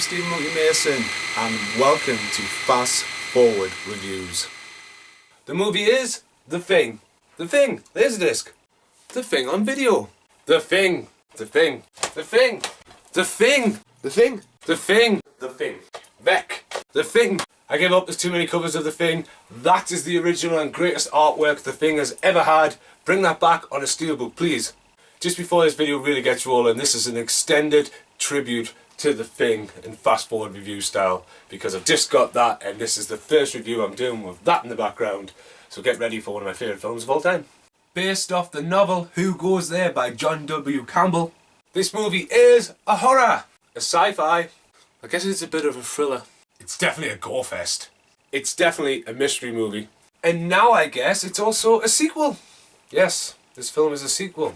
Stephen Monkey Mason, and welcome to Fast Forward Reviews. The movie is The Thing. The Thing. Laserdisc. The Thing on video. The Thing. The Thing. The Thing. The Thing. The Thing. The Thing. The Thing. Beck. The Thing. I give up, there's too many covers of The Thing. That is the original and greatest artwork The Thing has ever had. Bring that back on a steelbook, please. Just before this video really gets rolling, this is an extended tribute to The Thing in fast forward review style, because I've just got that and this is the first review I'm doing with that in the background. So get ready for one of my favourite films of all time. Based off the novel Who Goes There by John W. Campbell, this movie is a horror, a sci-fi. I guess it's a bit of a thriller. It's definitely a gore fest. It's definitely a mystery movie. And now I guess it's also a sequel. Yes, this film is a sequel.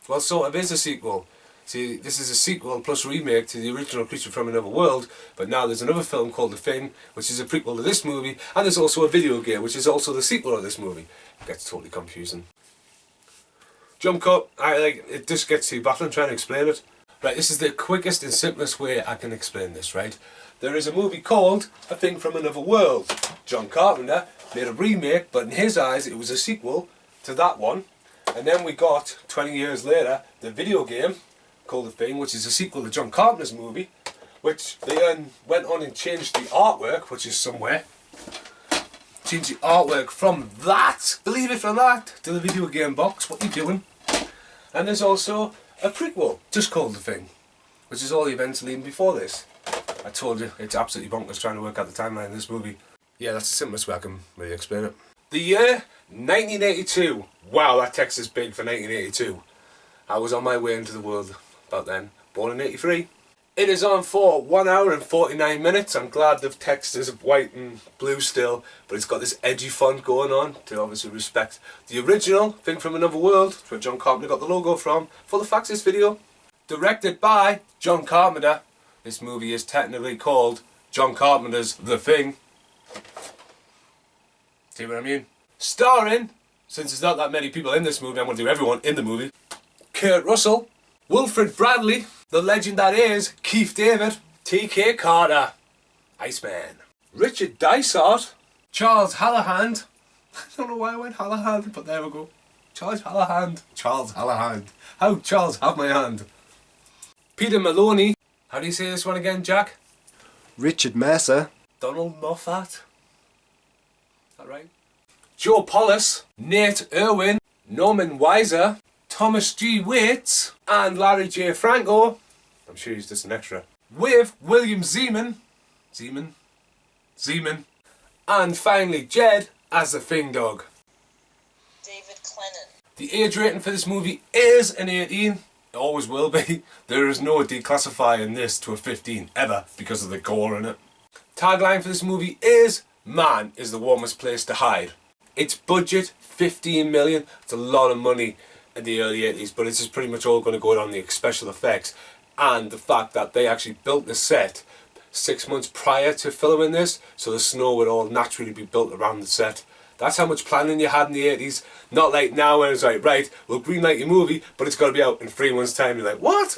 Well, sort of is a sequel. See, this is a sequel plus remake to the original Creature from Another World, but now there's another film called The Thing, which is a prequel to this movie, and there's also a video game, which is also the sequel of this movie. It gets totally confusing. Jump cut, it just gets too baffling trying to explain it. Right, this is the quickest and simplest way I can explain this, right? There is a movie called A Thing from Another World. John Carpenter made a remake, but in his eyes it was a sequel to that one. And then we got, 20 years later, the video game called The Thing, which is a sequel to John Carpenter's movie, which they then went on and changed the artwork, which is somewhere. Changed the artwork from that, believe it or not, to the video game box. What are you doing? And there's also a prequel, just called The Thing, which is all the events leading before this. I told you, it's absolutely bonkers trying to work out the timeline of this movie. Yeah, that's the simplest way I can really explain it. The year 1982. Wow, that text is big for 1982. I was on my way into the world about then. Born in 83. It is on for 1 hour and 49 minutes. I'm glad the text is white and blue still, but it's got this edgy font going on to obviously respect the original Thing from Another World, where John Carpenter got the logo from, for the facts of this video. Directed by John Carpenter. This movie is technically called John Carpenter's The Thing. See what I mean? Starring, since there's not that many people in this movie, I'm going to do everyone in the movie. Kurt Russell, Wilfred Bradley, the legend that is Keith David, T.K. Carter, Iceman, Richard Dysart, Charles Halahand. I don't know why I went Halahand, but there we go. Charles Halahand. Charles Halahand. How Charles have my hand. Peter Maloney. How do you say this one again, Jack? Richard Mercer. Donald Moffat. Is that right? Joe Pollis, Nate Irwin, Norman Weiser, Thomas G. Waits, and Larry J. Franco. I'm sure he's just an extra. With William Zeman, and finally Jed as the Thing Dog. David Clennon. The age rating for this movie is an 18. It always will be. There is no declassifying this to a 15 ever because of the gore in it. Tagline for this movie is, man is the warmest place to hide. Its budget, 15 million. It's a lot of money in the early 80s, but it's just pretty much all going to go on the special effects and the fact that they actually built the set 6 months prior to filming this, so the snow would all naturally be built around the set. That's how much planning you had in the 80s. Not like now where it's like, right, we'll greenlight your movie, but it's got to be out in 3 months' time. You're like, what?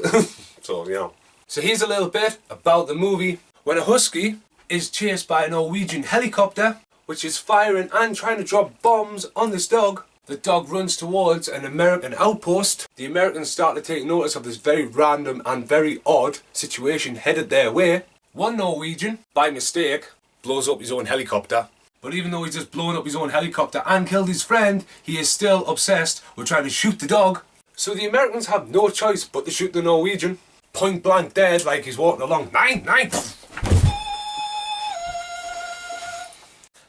So, you know. So here's a little bit about the movie. When a husky is chased by a Norwegian helicopter, which is firing and trying to drop bombs on this dog, the dog runs towards an American outpost. The Americans start to take notice of this very random and very odd situation headed their way. One Norwegian, by mistake, blows up his own helicopter. But even though he's just blown up his own helicopter and killed his friend, he is still obsessed with trying to shoot the dog. So the Americans have no choice but to shoot the Norwegian. Point blank dead, like he's walking along. Nine!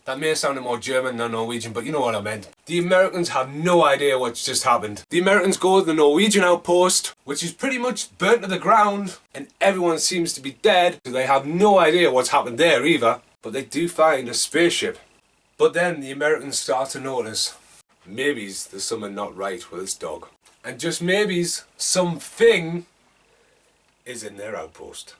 That may sound more German than Norwegian, but you know what I meant. The Americans have no idea what's just happened. The Americans go to the Norwegian outpost, which is pretty much burnt to the ground, and everyone seems to be dead, so they have no idea what's happened there either. But they do find a spaceship. But then the Americans start to notice, maybe there's something not right with this dog. And just maybe something is in their outpost.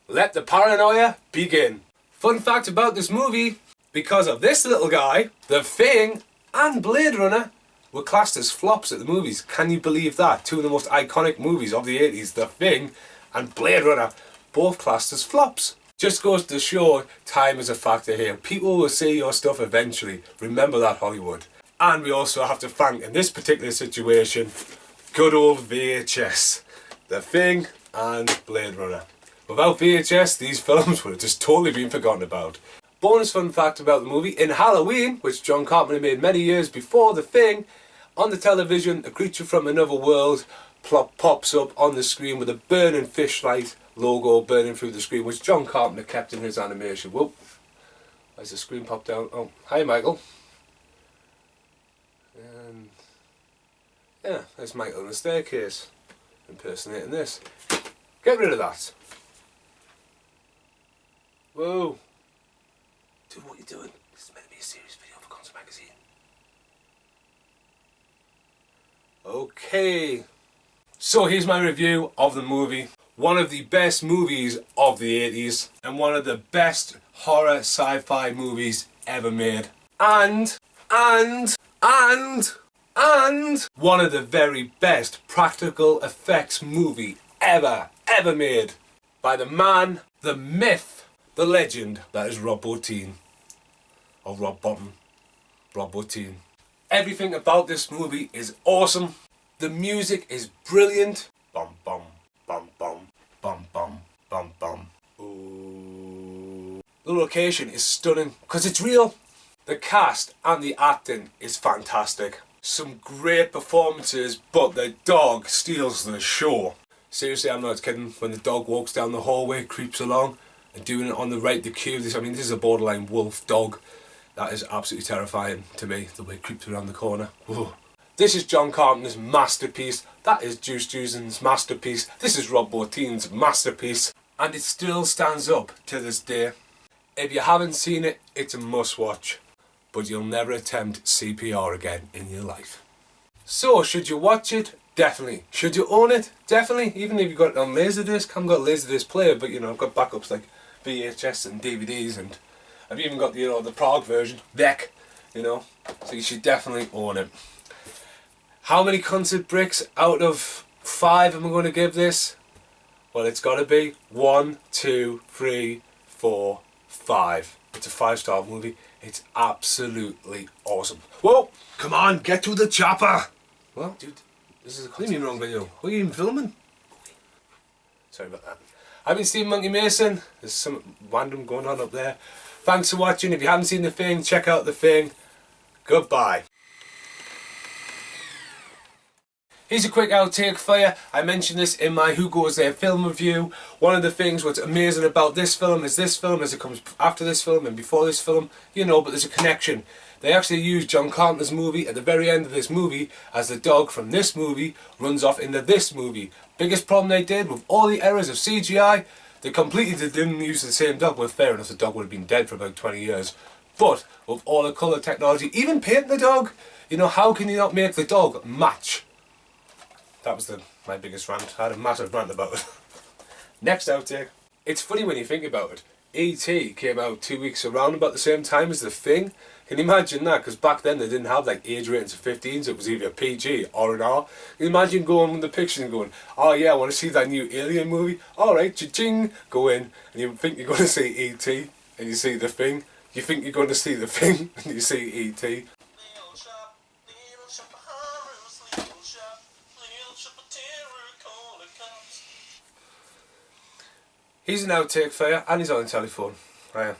Let the paranoia begin. Fun fact about this movie, because of this little guy, The Thing and Blade Runner were classed as flops at the movies. Can you believe that? Two of the most iconic movies of the 80s, The Thing and Blade Runner. both classed as flops. Just goes to show time is a factor here. People will see your stuff eventually. Remember that, Hollywood. And we also have to thank, in this particular situation, good old VHS. The Thing and Blade Runner. Without VHS, these films would have just totally been forgotten about. Bonus fun fact about the movie, in Halloween, which John Carpenter made many years before The Thing, on the television, a creature from another world pops up on the screen with a burning fishlight logo burning through the screen, which John Carpenter kept in his animation. Whoop. As the screen popped down. Oh, hi Michael. And yeah, there's Michael on the staircase, impersonating this. Get rid of that. Whoa. Dude, what are you doing? This is meant to be a serious video for Concert Magazine. Okay. So here's my review of the movie. One of the best movies of the 80s and one of the best horror sci-fi movies ever made. And one of the very best practical effects movie ever made by the man, the myth, the legend that is Rob Bottin. Or Rob Bottom. Rob Bottin. Everything about this movie is awesome. The music is brilliant. Bum bum bum bum bum bum bum bum. Ooh. The location is stunning because it's real. The cast and the acting is fantastic. Some great performances, but the dog steals the show. Seriously, I'm not kidding. When the dog walks down the hallway, creeps along, and doing it on the right to cue this. I mean, this is a borderline wolf dog. That is absolutely terrifying to me, the way it creeps around the corner. Whoa. This is John Carpenter's masterpiece. That is Juice Juicen's masterpiece. This is Rob Bottin's masterpiece. And it still stands up to this day. If you haven't seen it, it's a must watch. But you'll never attempt CPR again in your life. So, should you watch it? Definitely. Should you own it? Definitely. Even if you've got it on Laserdisc. I haven't got a Laserdisc player, but you know, I've got backups like VHS and DVDs, and I've even got, you know, the Prague version, VEC, you know. So you should definitely own it. How many concert bricks out of 5 am I going to give this? Well, it's got to be 1, 2, 3, 4, 5. It's a 5-star movie. It's absolutely awesome. Whoa! Come on, get to the chopper! Well, dude, this is a completely wrong video. What are you even filming? Sorry about that. I've been Steve Monkey Mason. There's some random going on up there. Thanks for watching. If you haven't seen The Thing, check out The Thing. Goodbye. Here's a quick outtake for you. I mentioned this in my Who Goes There film review. One of the things what's amazing about this film is as it comes after this film and before this film, you know, but there's a connection. They actually used John Carpenter's movie at the very end of this movie as the dog from this movie runs off into this movie. Biggest problem they did with all the errors of CGI, they completely didn't use the same dog. Well, fair enough, the dog would have been dead for about 20 years. But with all the colour technology, even painting the dog, you know, how can you not make the dog match? That was my biggest rant. I had a massive rant about it. Next outtake. It's funny when you think about it. E.T. came out 2 weeks around about the same time as The Thing. Can you imagine that? Because back then they didn't have like age ratings of 15s. It was either PG or an R. Can you imagine going with the pictures and going, oh yeah, I want to see that new Alien movie. Alright, cha-ching. Go in and you think you're going to see E.T. and you see The Thing. You think you're going to see The Thing and you see E.T. He's an outtake for you, and he's on the telephone. Right.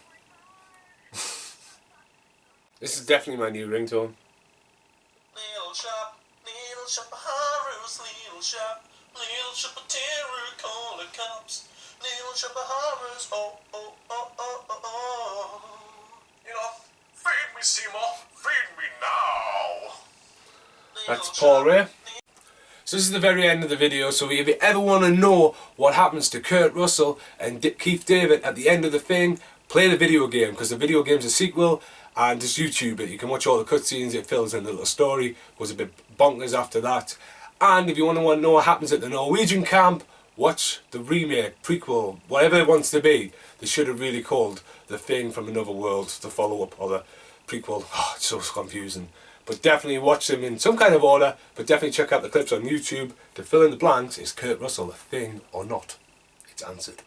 This is definitely my new ringtone. Little shop Haru's little shop of terror, call the cops. Little shop of horrors, oh, oh, oh, oh, oh, oh. You know, feed me, Seymour, feed me now. That's Paul Ray. So this is the very end of the video, so if you ever want to know what happens to Kurt Russell and Keith David at the end of The Thing, play the video game, because the video game's a sequel, and just YouTube it. You can watch all the cutscenes, it fills in the little story, goes a bit bonkers after that. And if you want to know what happens at the Norwegian camp, watch the remake, prequel, whatever it wants to be. They should have really called The Thing from Another World, the follow-up, or the prequel. Oh, it's so confusing. But definitely watch them in some kind of order, but definitely check out the clips on YouTube to fill in the blanks. Is Kurt Russell a thing or not? It's answered.